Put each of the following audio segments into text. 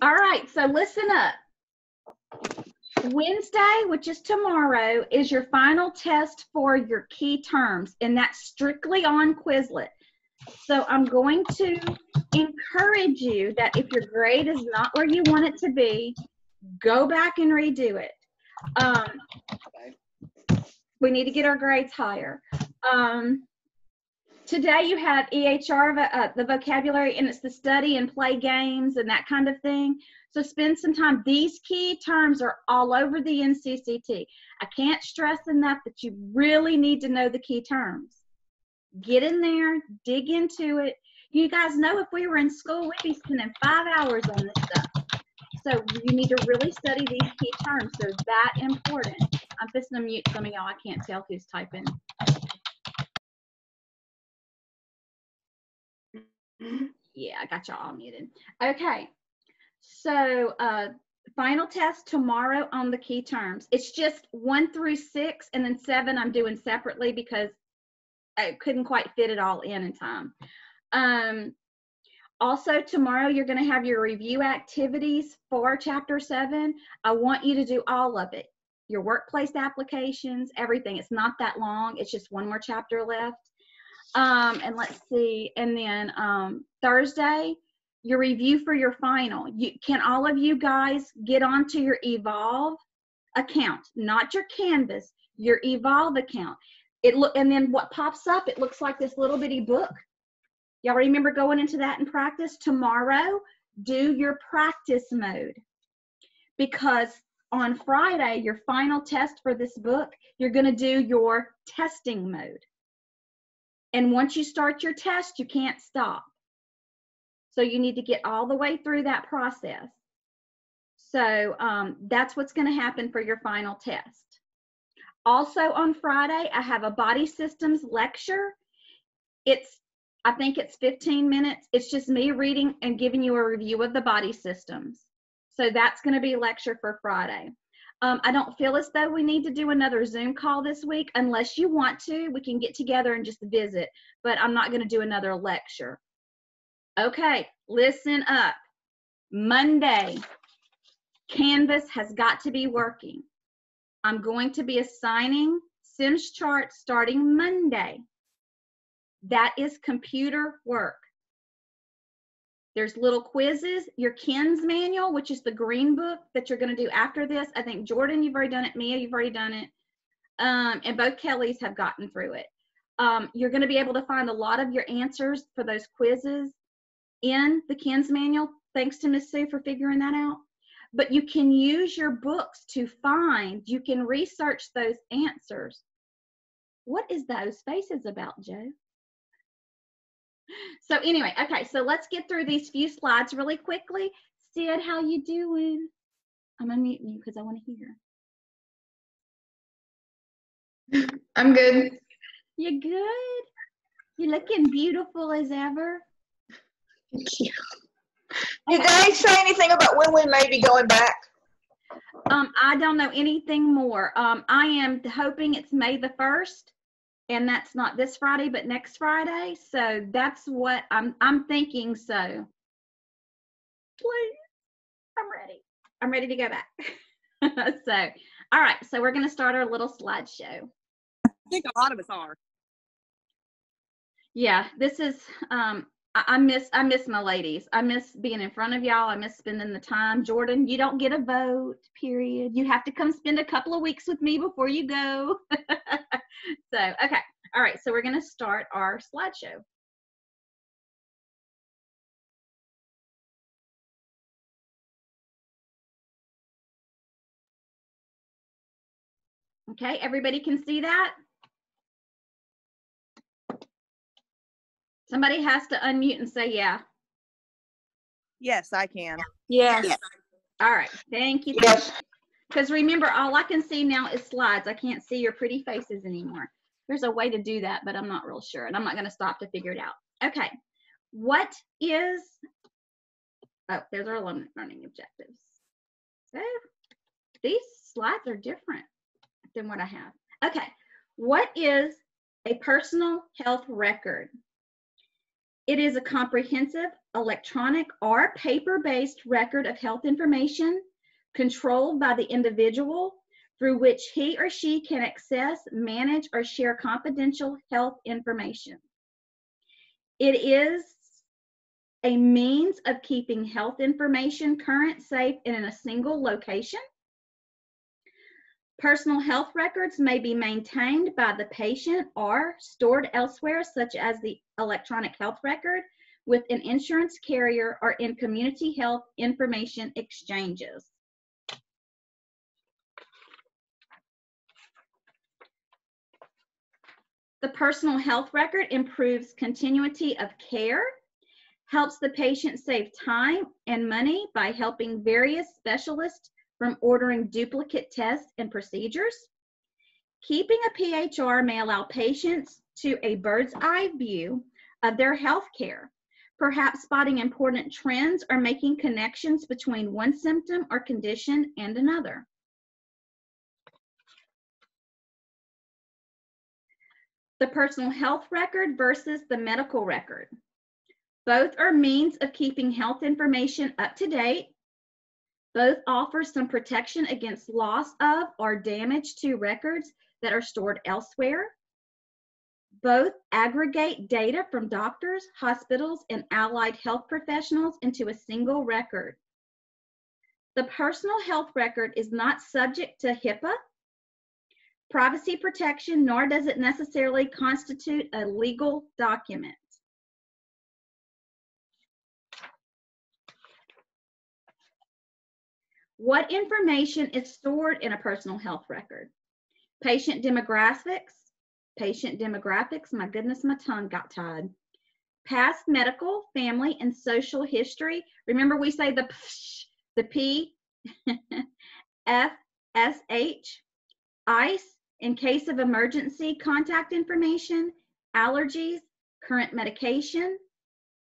All right, so listen up. Wednesday, which is tomorrow, is your final test for your key terms, and that's strictly on Quizlet. So I'm going to encourage you that if your grade is not where you want it to be, go back and redo it. We need to get our grades higher. Today you have EHR, the vocabulary, and it's the study and play games and that kind of thing. So spend some time. These key terms are all over the NCCT. I can't stress enough that you really need to know the key terms. Get in there, dig into it. You guys know if we were in school, we'd be spending 5 hours on this stuff. So you need to really study these key terms. They're that important. I'm just going to mute some of y'all. I can't tell who's typing. Yeah, I got y'all all muted. Okay, so final test tomorrow on the key terms. It's just 1 through 6, and then 7 I'm doing separately because I couldn't quite fit it all in time. Also, tomorrow you're going to have your review activities for Chapter 7. I want you to do all of it. Your workplace applications, everything. It's not that long. It's just one more chapter left. And let's see, and then Thursday, your review for your final. Can all of you guys get onto your Evolve account, not your Canvas, your Evolve account. And then what pops up, it looks like this little bitty book. Y'all remember going into that in practice? Tomorrow, do your practice mode. Because on Friday, your final test for this book, you're going to do your testing mode. And once you start your test, you can't stop. So you need to get all the way through that process. So that's what's going to happen for your final test. Also on Friday, I have a body systems lecture. I think it's 15 minutes. It's just me reading and giving you a review of the body systems. So that's going to be a lecture for Friday. I don't feel as though we need to do another Zoom call this week. Unless you want to, we can get together and just visit, but I'm not going to do another lecture. Okay, listen up. Monday, Canvas has got to be working. I'm going to be assigning Sims charts starting Monday. That is computer work. There's little quizzes, your KINS manual, which is the green book that you're going to do after this. I think Jordan, you've already done it. Mia, you've already done it. And both Kellys have gotten through it. You're going to be able to find a lot of your answers for those quizzes in the KINS manual. Thanks to Miss Sue for figuring that out. But you can use your books to find, you can research those answers. What is those faces about, Joe? So anyway, okay, so let's get through these few slides really quickly. Sid, how you doing? I'm unmuting you because I want to hear. I'm good. You good? You're looking beautiful as ever. Thank you. Did they say anything about when we may be going back? I don't know anything more. I am hoping it's May the 1st. And that's not this Friday, but next Friday. So that's what I'm thinking. So please, I'm ready. I'm ready to go back. So, all right. So we're going to start our little slideshow. I think a lot of us are. Yeah, this is, I miss my ladies. I miss being in front of y'all. I miss spending the time. Jordan, you don't get a vote, period. You have to come spend a couple of weeks with me before you go. So, okay. All right. So we're going to start our slideshow. Okay. Everybody can see that? Somebody has to unmute and say, yeah. Yes, I can. Yes. Yes. All right. Thank you. Yes. Because remember, all I can see now is slides. I can't see your pretty faces anymore. There's a way to do that, but I'm not real sure. And I'm not going to stop to figure it out. Okay. What is, oh, there's our learning objectives. So these slides are different than what I have. Okay. What is a personal health record? It is a comprehensive electronic or paper-based record of health information controlled by the individual through which he or she can access, manage, or share confidential health information. It is a means of keeping health information current, safe, and in a single location. Personal health records may be maintained by the patient or stored elsewhere, such as the electronic health record, with an insurance carrier or in community health information exchanges. The personal health record improves continuity of care, helps the patient save time and money by helping various specialists from ordering duplicate tests and procedures. Keeping a PHR may allow patients to a bird's eye view of their health care, perhaps spotting important trends or making connections between one symptom or condition and another. The personal health record versus the medical record. Both are means of keeping health information up to date. Both offer some protection against loss of or damage to records that are stored elsewhere. Both aggregate data from doctors, hospitals, and allied health professionals into a single record. The personal health record is not subject to HIPAA, privacy protection, nor does it necessarily constitute a legal document. What information is stored in a personal health record? Patient demographics, my goodness, my tongue got tied. Past medical, family, and social history. Remember we say the P, F, S, H. ICE, in case of emergency, contact information, allergies, current medication,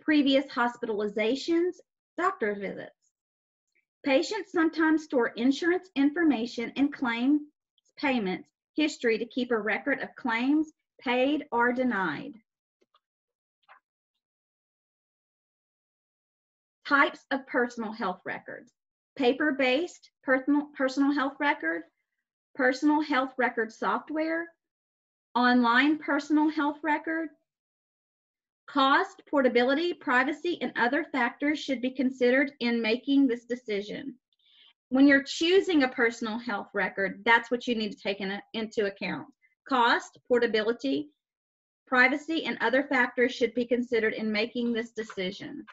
previous hospitalizations, doctor visits. Patients sometimes store insurance information and claim payments history to keep a record of claims paid or denied. Types of personal health records. Paper-based personal health record, personal health record software, online personal health record. Cost, portability, privacy, and other factors should be considered in making this decision. When you're choosing a personal health record, that's what you need to take into account. Cost, portability, privacy, and other factors should be considered in making this decision.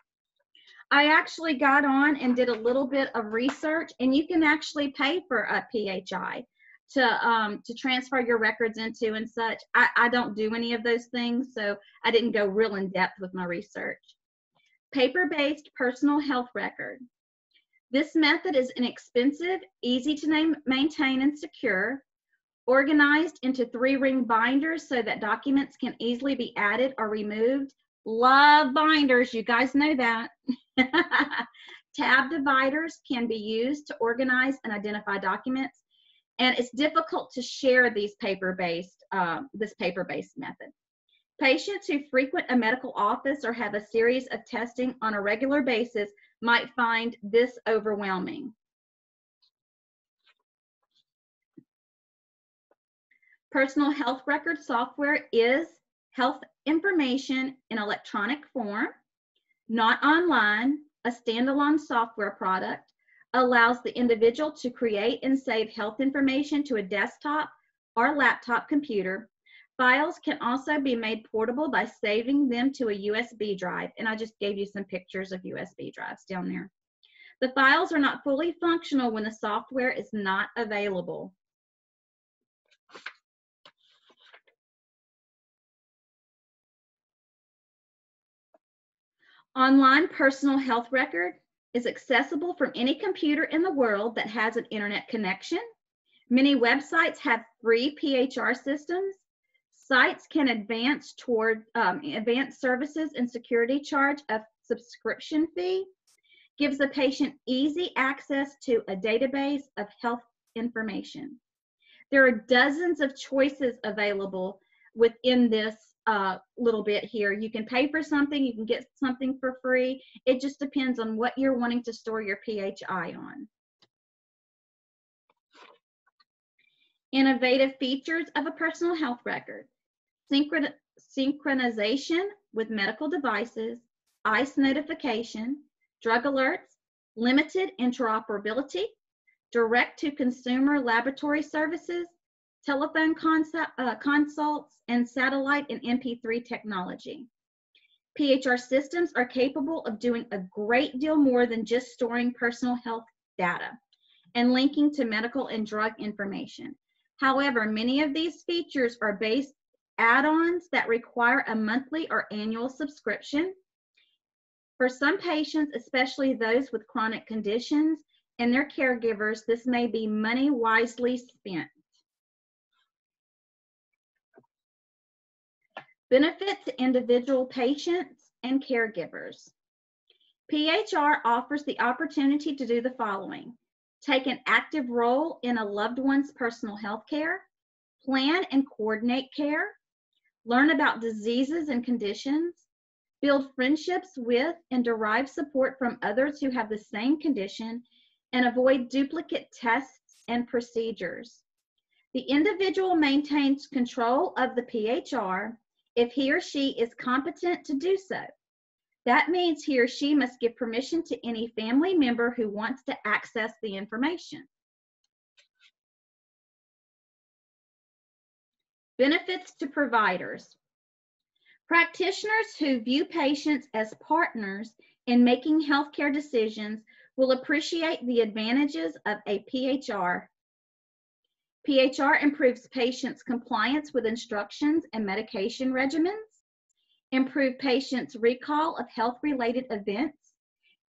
I actually got on and did a little bit of research, and you can actually pay for a PHI to transfer your records into and such. I don't do any of those things, so I didn't go real in depth with my research. Paper-based personal health record. This method is inexpensive, easy to maintain and secure, organized into 3-ring binders so that documents can easily be added or removed. Love binders, you guys know that. Tab dividers can be used to organize and identify documents, and it's difficult to share these paper-based, this paper-based method. Patients who frequent a medical office or have a series of testing on a regular basis might find this overwhelming. Personal health record software is health information in electronic form, not online. A standalone software product allows the individual to create and save health information to a desktop or laptop computer. Files can also be made portable by saving them to a USB drive, and I just gave you some pictures of USB drives down there. The files are not fully functional when the software is not available. Online personal health record is accessible from any computer in the world that has an internet connection. Many websites have free PHR systems. Sites can advance toward advanced services and security charge a subscription fee. Gives the patient easy access to a database of health information. There are dozens of choices available within this a little bit here. You can pay for something, you can get something for free. It just depends on what you're wanting to store your PHI on. Innovative features of a personal health record. Synchronization with medical devices, ICE notification, drug alerts, limited interoperability, direct-to-consumer laboratory services, telephone consults, and satellite and MP3 technology. PHR systems are capable of doing a great deal more than just storing personal health data and linking to medical and drug information. However, many of these features are base add-ons that require a monthly or annual subscription. For some patients, especially those with chronic conditions and their caregivers, this may be money wisely spent. Benefit to individual patients and caregivers. PHR offers the opportunity to do the following: take an active role in a loved one's personal health care, plan and coordinate care, learn about diseases and conditions, build friendships with and derive support from others who have the same condition, and avoid duplicate tests and procedures. The individual maintains control of the PHR if he or she is competent to do so. That means he or she must give permission to any family member who wants to access the information. Benefits to providers. Practitioners who view patients as partners in making healthcare decisions will appreciate the advantages of a PHR. PHR improves patients' compliance with instructions and medication regimens, improve patients' recall of health-related events,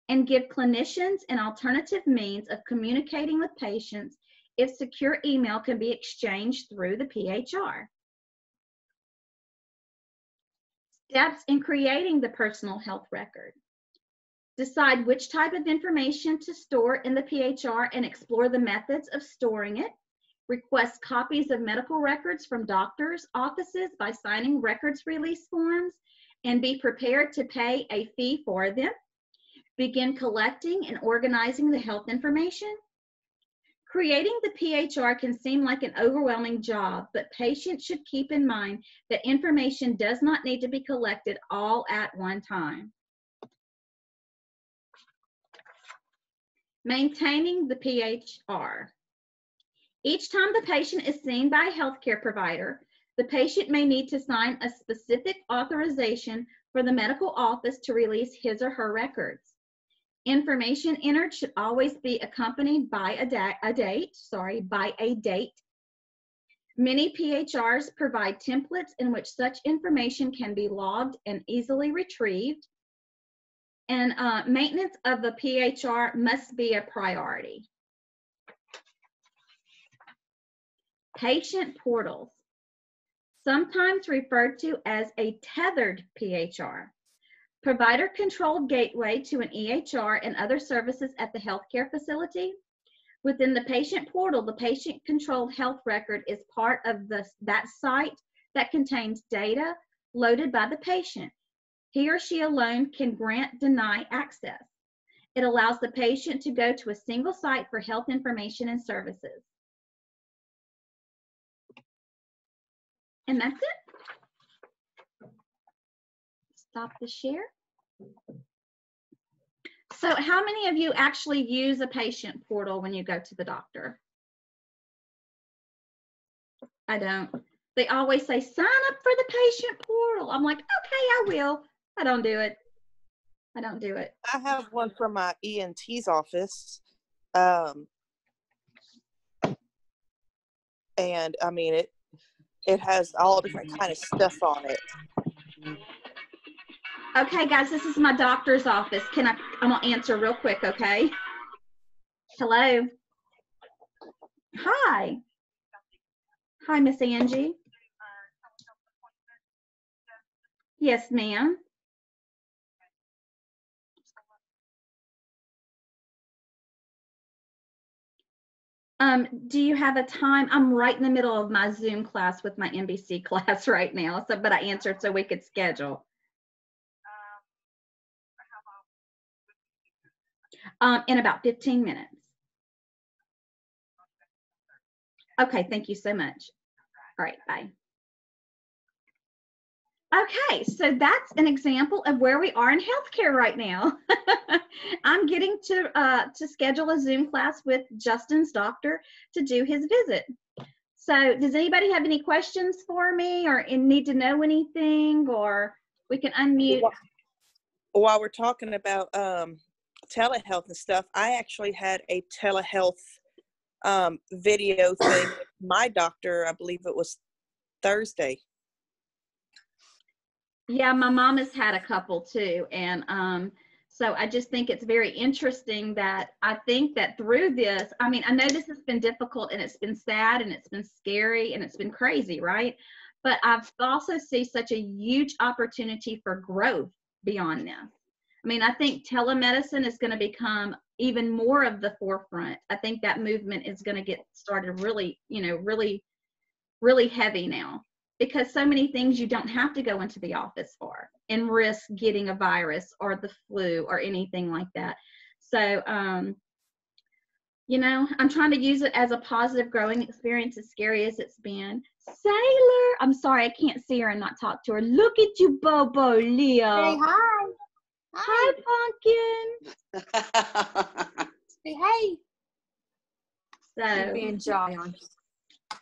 and give clinicians an alternative means of communicating with patients if secure email can be exchanged through the PHR. Steps in creating the personal health record. Decide which type of information to store in the PHR and explore the methods of storing it. Request copies of medical records from doctors' offices by signing records release forms and be prepared to pay a fee for them. Begin collecting and organizing the health information. Creating the PHR can seem like an overwhelming job, but patients should keep in mind that information does not need to be collected all at one time. Maintaining the PHR. Each time the patient is seen by a healthcare provider, the patient may need to sign a specific authorization for the medical office to release his or her records. Information entered should always be accompanied by a date. Many PHRs provide templates in which such information can be logged and easily retrieved. And maintenance of the PHR must be a priority. Patient portals, sometimes referred to as a tethered PHR. Provider-controlled gateway to an EHR and other services at the healthcare facility. Within the patient portal, the patient-controlled health record is part of that site that contains data loaded by the patient. He or she alone can grant, deny access. It allows the patient to go to a single site for health information and services. And that's it. Stop the share. So how many of you actually use a patient portal when you go to the doctor? I don't. They always say, sign up for the patient portal. I'm like, okay, I will. I don't do it. I don't do it. I have one from my ENT's office. And I mean, it has all different kind of stuff on it. Okay, guys, this is my doctor's office. I'm gonna answer real quick, okay? Hello. Hi. Hi, Miss Angie. Yes, ma'am. Do you have a time? I'm right in the middle of my Zoom class with my NBC class right now. So, but I answered so we could schedule. In about 15 minutes. Okay, thank you so much. All right, bye. Okay, so that's an example of where we are in healthcare right now. I'm getting to schedule a Zoom class with Justin's doctor to do his visit. So does anybody have any questions for me or need to know anything, or we can unmute? While we're talking about telehealth and stuff, I actually had a telehealth video thing with my doctor. I believe it was Thursday. Yeah, my mom has had a couple too. And so I just think it's very interesting that I think that through this, I mean, I know this has been difficult and it's been sad and it's been scary and it's been crazy, right? But I've also see such a huge opportunity for growth beyond this. I mean, I think telemedicine is going to become even more of the forefront. I think that movement is going to get started really, really heavy now, because so many things you don't have to go into the office for and risk getting a virus or the flu or anything like that. So, I'm trying to use it as a positive growing experience, as scary as it's been. Sailor, I'm sorry, I can't see her and not talk to her. Look at you, Bobo, Leo. Say hi. Hi, Pumpkin. Say hey. So, Being shy on.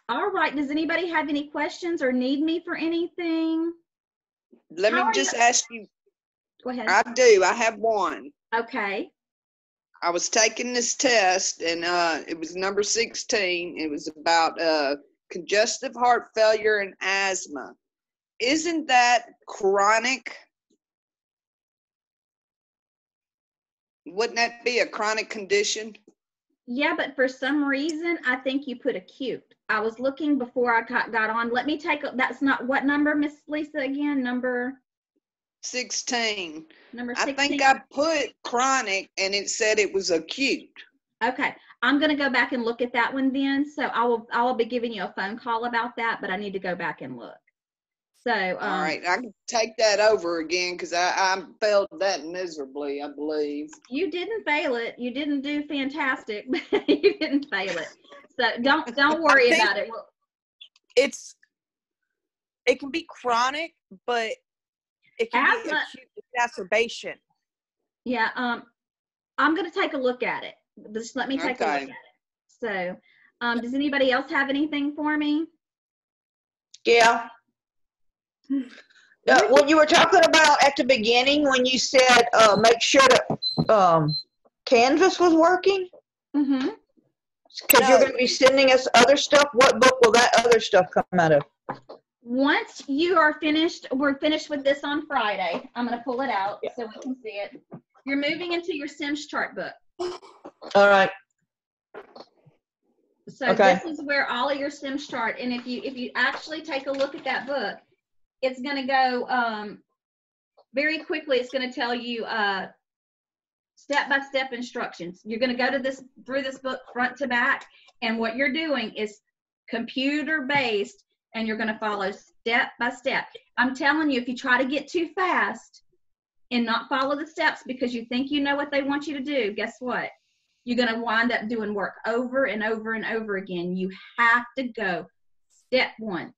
all right. Does anybody have any questions or need me for anything? Let me just ask you. Go ahead. I do. I have one. Okay. I was taking this test, and it was number 16. It was about congestive heart failure and asthma. Isn't that chronic? Wouldn't that be a chronic condition? Yeah, but for some reason, I think you put acute. I was looking before I got on. Let me take, that's not, what number, Miss Lisa, again? Number 16. Number 16. I think I put chronic, and it said it was acute. Okay. I'm going to go back and look at that one then. So I will be giving you a phone call about that, but I need to go back and look. So, all right, I can take that over again because I failed that miserably, I believe. You didn't fail it. You didn't do fantastic, but you didn't fail it. So don't worry about it. It can be chronic, but it can be acute exacerbation. Yeah, I'm going to take a look at it. Just let me take a look at it. So, does anybody else have anything for me? Yeah. When you were talking about at the beginning, when you said make sure that Canvas was working, Mm-hmm. because you're going to be sending us other stuff. What book will that other stuff come out of? Once you are finished, we're finished with this on Friday. I'm going to pull it out so we can see it. You're moving into your Sims chart book. All right. So this is where all of your Sims chart, and if you actually take a look at that book, it's going to go very quickly. It's going to tell you step-by-step instructions. You're going to go to through this book front to back, and what you're doing is computer-based, and you're going to follow step by step. I'm telling you, if you try to get too fast and not follow the steps because you think you know what they want you to do, guess what? You're going to wind up doing work over and over and over again. You have to go step 1,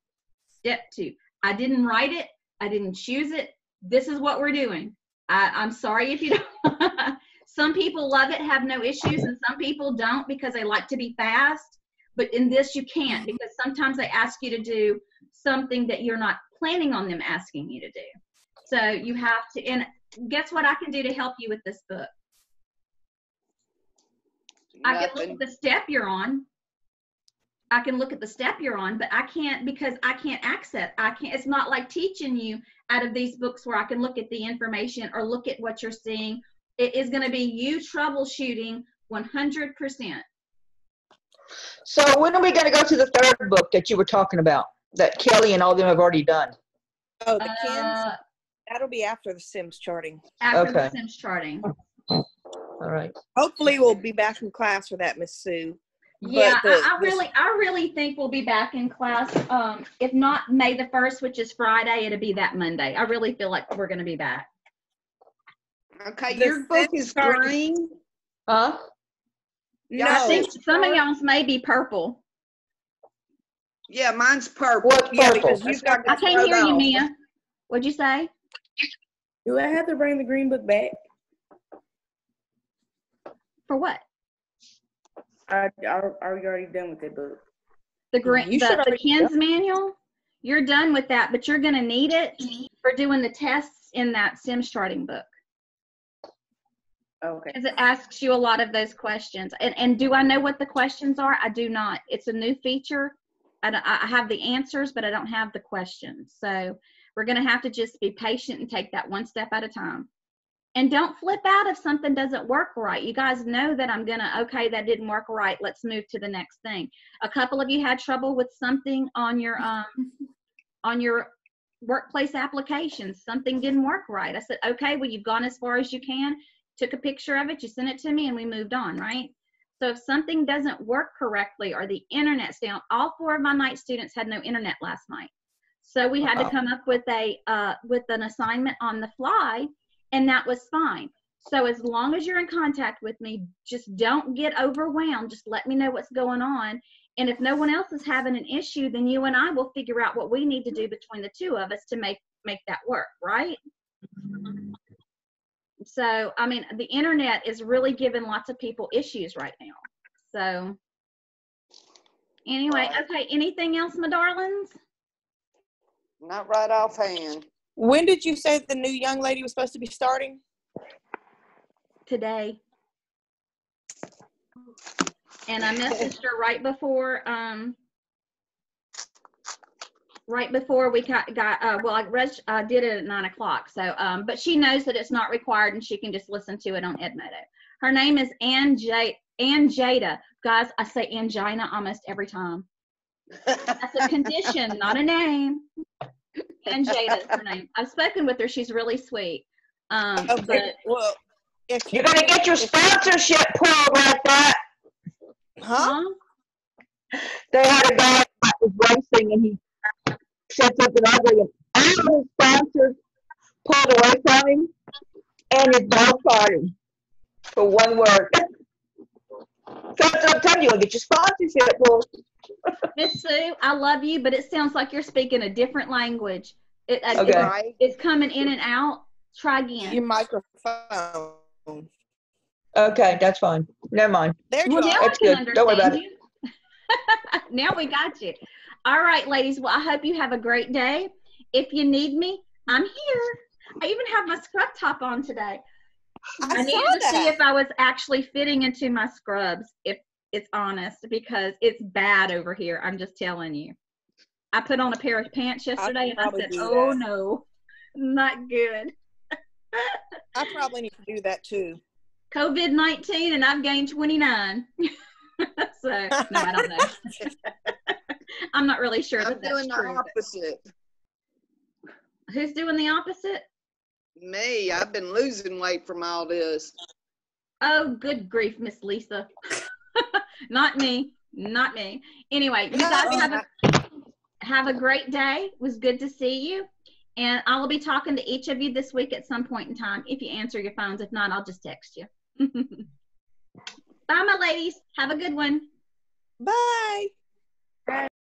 step 2. I didn't write it. I didn't choose it. This is what we're doing. I'm sorry if you don't. Some people love it, have no issues, and some people don't because they like to be fast. But in this, you can't, because sometimes they ask you to do something that you're not planning on them asking you to do. So you have to, and guess what I can do to help you with this book? I can look at the step you're on. I can look at the step you're on, but I can't, because I can't access. It's not like teaching you out of these books where I can look at the information or look at what you're seeing. It is going to be you troubleshooting 100%. So when are we going to go to the third book that you were talking about, that Kelly and all of them have already done? Oh, the Kins? That'll be after the Sims charting. After the Sims charting. All right. Hopefully we'll be back in class for that, Miss Sue. Yeah, But I really think we'll be back in class. If not May the 1st, which is Friday, it'll be that Monday. I really feel like we're going to be back. Okay, The your book sim is starting- green. Huh? Yeah, I No. think some of y'all's may be purple. Yeah, mine's purple. What's Yeah, purple? because you've got I the can't hear you, photo. Mia. What'd you say? Do I have to bring the green book back? For what? Are we already done with that book? The green, You should the already Ken's manual. You're done with that, but you're going to need it for doing the tests in that Sims charting book. Okay. Because it asks you a lot of those questions. And do I know what the questions are? I do not. It's a new feature. I have the answers, but I don't have the questions. So we're going to have to just be patient and take that one step at a time. And don't flip out if something doesn't work right. You guys know that I'm going to, okay, that didn't work right. Let's move to the next thing. A couple of you had trouble with something on your workplace applications. Something didn't work right. I said, okay, well, you've gone as far as you can. Took a picture of it, you sent it to me, and we moved on, right? So if something doesn't work correctly or the internet's down, all 4 of my night students had no internet last night. So we had to come up with an assignment on the fly, and that was fine. So as long as you're in contact with me, just don't get overwhelmed. Just let me know what's going on. And if no one else is having an issue, then you and I will figure out what we need to do between the 2 of us to make that work, right? So, I mean, the internet is really giving lots of people issues right now. So, anyway, okay, anything else, my darlings? Not right offhand. When did you say the new young lady was supposed to be starting? Today. And I messaged her right before we got I did it at 9 o'clock. So, but she knows that it's not required and she can just listen to it on Edmodo. Her name is Jada. Guys, I say angina almost every time. That's a condition, not a name. Jada is her name. I've spoken with her. She's really sweet. Okay, But well, if You're gonna get your sponsorship pulled like that. huh? They had a guy that was racing and he said something ugly and all his sponsors pulled away from him and his dog fought him for one word. So that's what I'm telling you, you'll get your sponsorship pulled. Miss Sue, I love you, but it sounds like you're speaking a different language. Okay. Right. It's coming in and out. Try again. Your microphone. Okay, that's fine. Never mind. There you Well, now are. That's I can good. Don't worry about understand you. Now we got you. All right, ladies. Well, I hope you have a great day. If you need me, I'm here. I even have my scrub top on today. I needed to see if I was actually fitting into my scrubs, if it's honest, because it's bad over here. I'm just telling you. I put on a pair of pants yesterday and I probably said, do oh that. no, not good. I probably need to do that too. COVID-19 and I've gained 29. So, no, I don't know. I'm not really sure I'm that doing that's the true. opposite. Who's doing the opposite? Me, I've been losing weight from all this. Oh, good grief, Miss Lisa. Not me. Not me. Anyway, you guys have a great day. It was good to see you. And I will be talking to each of you this week at some point in time. If you answer your phones. If not, I'll just text you. Bye, my ladies. Have a good one. Bye.